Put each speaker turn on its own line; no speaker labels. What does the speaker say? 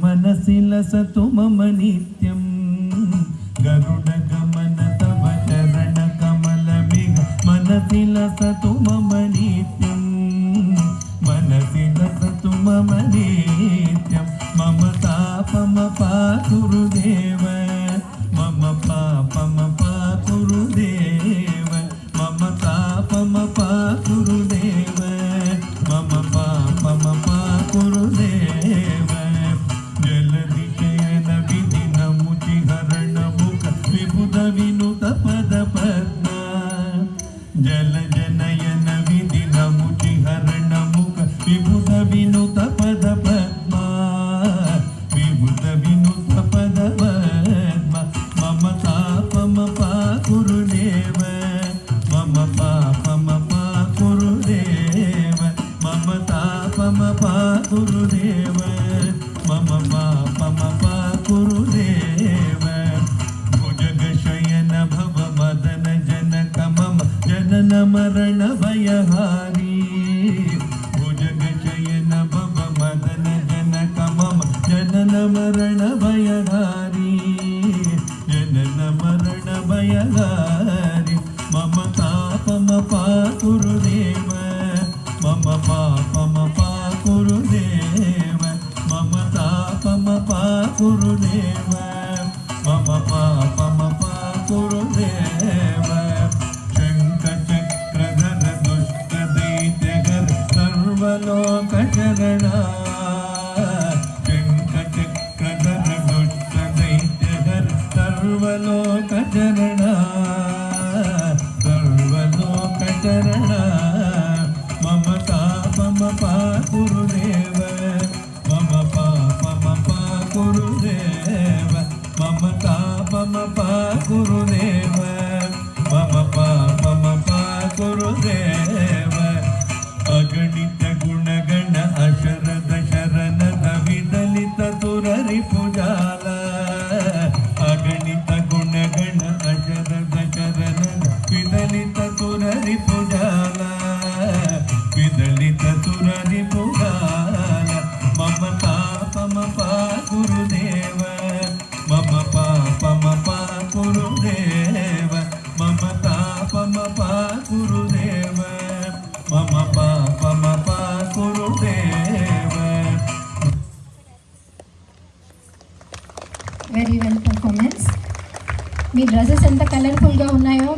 मनसि लसतु मम नित्यं गरुड गमन तव चरण कमल मिग मनसि लसतु मम नित्यं मनसि लसतु मम नित्यं मम तापम पाकुरुदेव मम पापम पाकुरुदेव मम तापम पाकुरुदेव मम पापम पाकुरुदेव जलधिशयन विधिन मुचिहरण मुख विबुध विनुत पद पद्मा जल जनयन विधिन मुचिहरण मुख विबुध विनुत पद पद्मा विबुध विनुत पद पद्मा मम तापम पाकुरुदेव मम पापम पाकुरुदेव मम तापम पाकुरुदेव मम पापम पाकुरुदेव भुजगशयन भव मदन जनक मम जनन मरण भयहारी भुजगशयन भव मदन जनक मम जनन मरण भयहारी जनन मरण भयहारी मम तापम पाकुरुदेव मम पापम पाकुरुदेव मम तापम पाकुरुदेव मम पापम पाकुरुदेव शङ्खचक्रधर दुष्टदैत्यहर सर्वलोकचरणा शङ्खचक्रधर दुष्टदैत्यहर सर्वलोकचरणा सर्वलोकचरणा मम तापम पाकुरुदेव मम पापम पाकुरुदेव मम तापम पाकुरुदेव मम पापम पाकुरुदेव अगणित गुणगण अशरद शरणद विदलित सुररिपुजाल अगणित गुणगण अशरद शरणद विदलित सुररिपुजाल विदलित सुररिपुजाल मम तापम पाकुरुदेव मम पापम पाकुरुदेव मम तापम पाकुरुदेव मम पापम पाकुरुदेव.
Very well performance. మీ డ్రెస్సెస్ ఎంత కలర్ఫుల్గా ఉన్నాయో